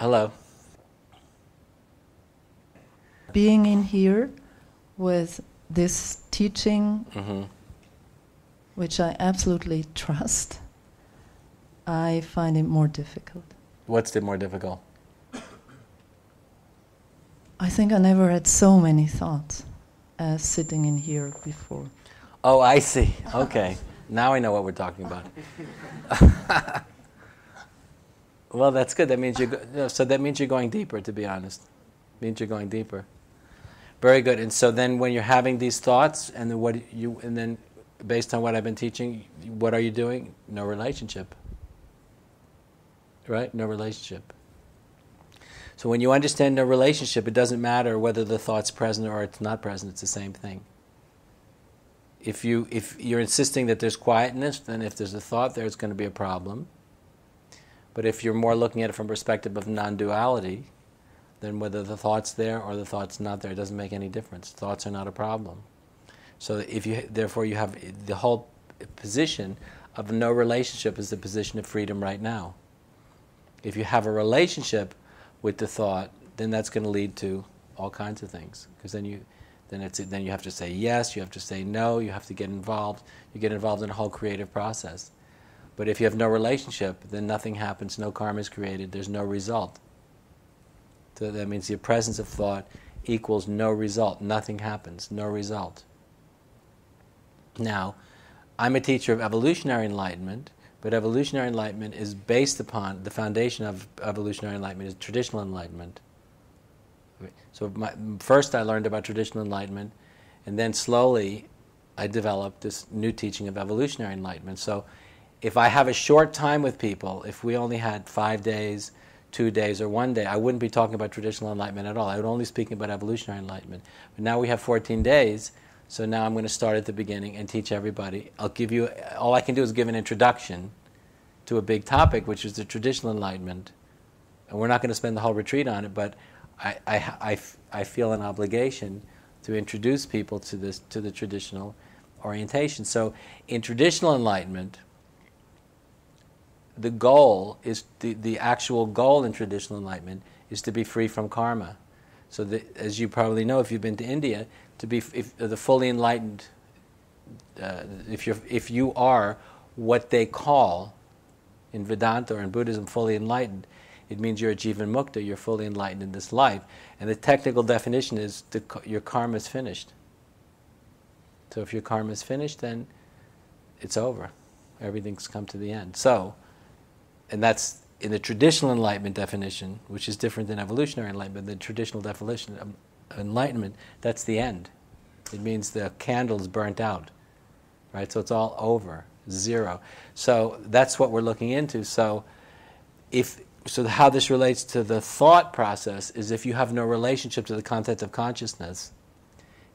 Hello. Being in here with this teaching, which I absolutely trust, I find it more difficult. What's more difficult? I think I never had so many thoughts as sitting in here before. Oh, I see. Okay. Now I know what we're talking about. Well, that's good. That means you're going deeper, to be honest. It means you're going deeper. Very good. And so then when you're having these thoughts, and then based on what I've been teaching, what are you doing? No relationship. Right? No relationship. So when you understand no relationship, it doesn't matter whether the thought's present or it's not present, it's the same thing. If you're insisting that there's quietness, then if there's a thought there, it's going to be a problem. But if you're more looking at it from a perspective of non-duality, then whether the thought's there or the thought's not there, it doesn't make any difference. Thoughts are not a problem. So therefore you have the whole position of no relationship is the position of freedom right now. If you have a relationship with the thought, then that's going to lead to all kinds of things. Because then you have to say yes, you have to say no, you have to get involved. You get involved in a whole creative process. But if you have no relationship, then nothing happens, no karma is created, there's no result. So that means the presence of thought equals no result. Nothing happens, no result. Now, I'm a teacher of evolutionary enlightenment, but evolutionary enlightenment is based upon, the foundation of evolutionary enlightenment is traditional enlightenment. So first I learned about traditional enlightenment, and then slowly I developed this new teaching of evolutionary enlightenment. So if I have a short time with people, if we only had 5 days, 2 days, or 1 day, I wouldn't be talking about traditional enlightenment at all. I would only speak about evolutionary enlightenment. But now we have 14 days, so now I'm going to start at the beginning and teach everybody. All I can do is give an introduction to a big topic, which is the traditional enlightenment. And we're not going to spend the whole retreat on it, but I feel an obligation to introduce people to the traditional orientation. So in traditional enlightenment, the goal is the actual goal in traditional enlightenment is to be free from karma. So as you probably know, if you've been to India, to be the fully enlightened, if you are what they call in Vedanta or in Buddhism fully enlightened, it means you're a jivan mukta, you're fully enlightened in this life. And the technical definition is your karma is finished. So if your karma is finished, then it's over. Everything's come to the end. So, and that's in the traditional enlightenment definition, which is different than evolutionary enlightenment. The traditional definition of enlightenment, that's the end. It means the candle's burnt out, right? So it's all over, zero. So that's what we're looking into. So how this relates to the thought process is if you have no relationship to the content of consciousness,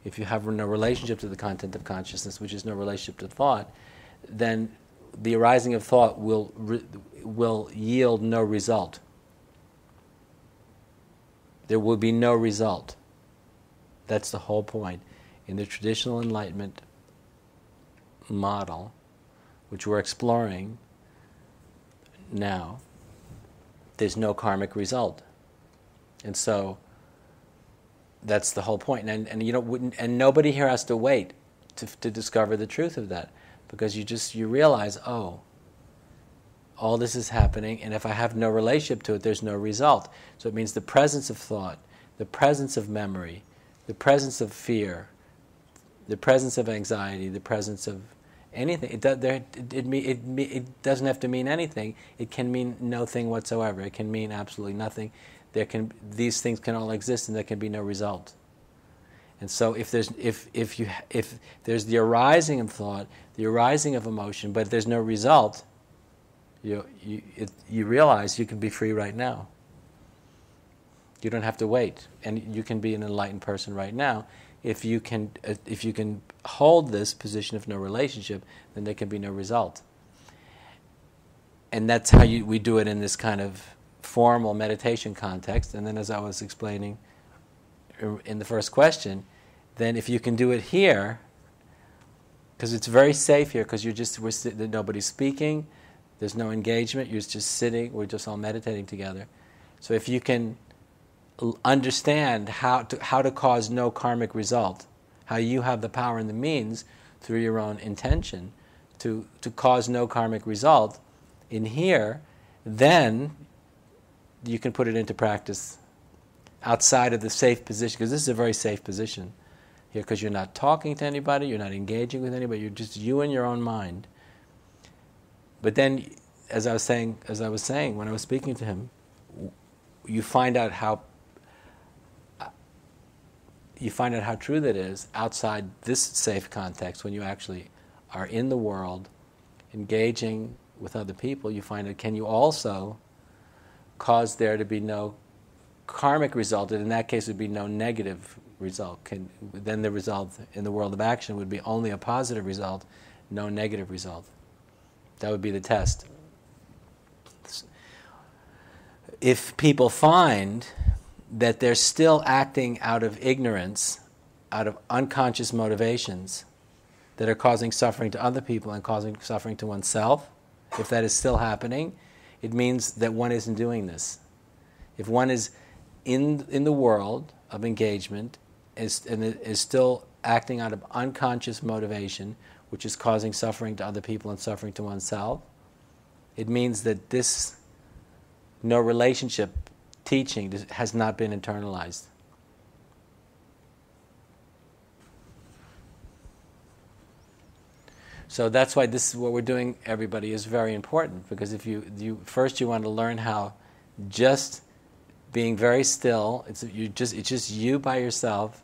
if you have no relationship to the content of consciousness, which is no relationship to thought, then the arising of thought will yield no result. There will be no result. That's the whole point. In the traditional enlightenment model, which we're exploring now, there's no karmic result. And so that's the whole point. And nobody here has to wait to discover the truth of that, because you realize, oh, all this is happening, and if I have no relationship to it, there's no result. So it means the presence of thought, the presence of memory, the presence of fear, the presence of anxiety, the presence of anything. It doesn't have to mean anything. It can mean no thing whatsoever. It can mean absolutely nothing. These things can all exist, and there can be no result. And so if there's the arising of thought, the arising of emotion, but there's no result, you realize you can be free right now. You don't have to wait, and you can be an enlightened person right now. If you can hold this position of no relationship, then there can be no result. And that's how we do it in this kind of formal meditation context. And then, as I was explaining in the first question, then if you can do it here, because it's very safe here, because nobody's speaking, there's no engagement, you're just sitting, we're just all meditating together. So if you can understand how to cause no karmic result, how you have the power and the means through your own intention to cause no karmic result in here, then you can put it into practice outside of the safe position, because this is a very safe position here, because you're not talking to anybody, you're not engaging with anybody, you're just you in your own mind. But then, as I was saying when I was speaking to him, you find out how true that is outside this safe context. When you actually are in the world, engaging with other people, you find out, can you also cause there to be no karmic result, and in that case would be no negative result. Then the result in the world of action would be only a positive result, no negative result. That would be the test. If people find that they're still acting out of ignorance, out of unconscious motivations that are causing suffering to other people and causing suffering to oneself, if that is still happening, it means that one isn't doing this. If one is in the world of engagement is still acting out of unconscious motivation, which is causing suffering to other people and suffering to oneself, it means that this no relationship teaching has not been internalized. So that's why this is what we're doing, everybody, is very important, because if you first you want to learn how just being very still, it's just you by yourself,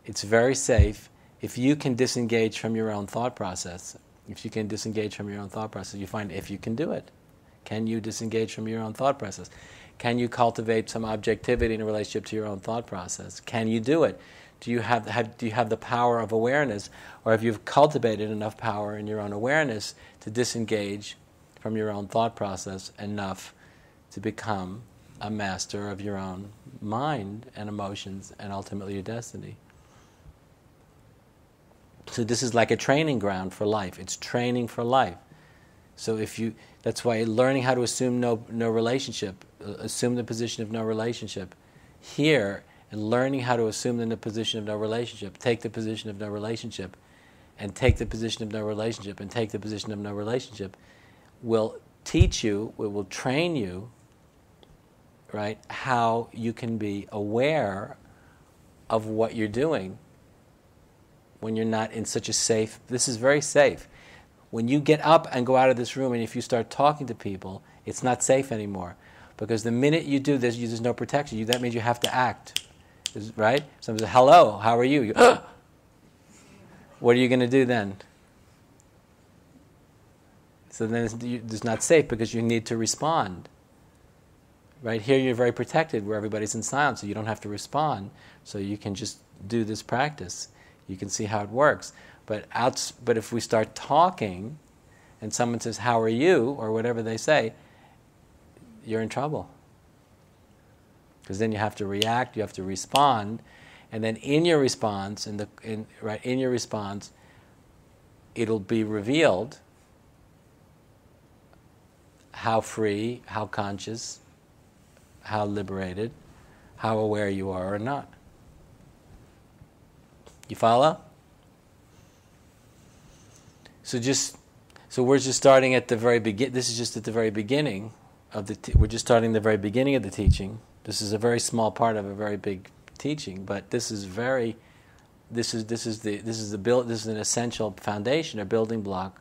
it's very safe. If you can disengage from your own thought process, you find if you can do it. Can you disengage from your own thought process? Can you cultivate some objectivity in a relationship to your own thought process? Can you do it? Do you have the power of awareness, or have you cultivated enough power in your own awareness to disengage from your own thought process enough to become a master of your own mind and emotions and ultimately your destiny? So this is like a training ground for life. It's training for life. So that's why learning how to assume no relationship, assume the position of no relationship here, and learning how to assume the position of no relationship, take the position of no relationship, and take the position of no relationship, and take the position of no relationship, will teach you, it will train you, right, how you can be aware of what you're doing when you're not in such a safe, this is very safe. When you get up and go out of this room, and if you start talking to people, it's not safe anymore. Because the minute you do this, there's no protection. That means you have to act. Right? Someone says, hello, how are you? What are you going to do then? So then it's not safe, because you need to respond. Right? Here you're very protected, where everybody's in silence, so you don't have to respond. So you can just do this practice. You can see how it works. But if we start talking, and someone says, how are you? Or whatever they say, you're in trouble. Because then you have to react, you have to respond, and then in your response, it'll be revealed how free, how conscious, how liberated, how aware you are or not. You follow? So we're just starting at the very begin. This is just at the very beginning of we're just starting the very beginning of the teaching. This is a very small part of a very big teaching, but this is an essential foundation or building block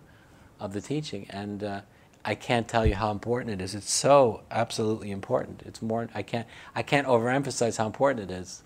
of the teaching, and I can't tell you how important it is. It's so absolutely important. It's more. I can't overemphasize how important it is.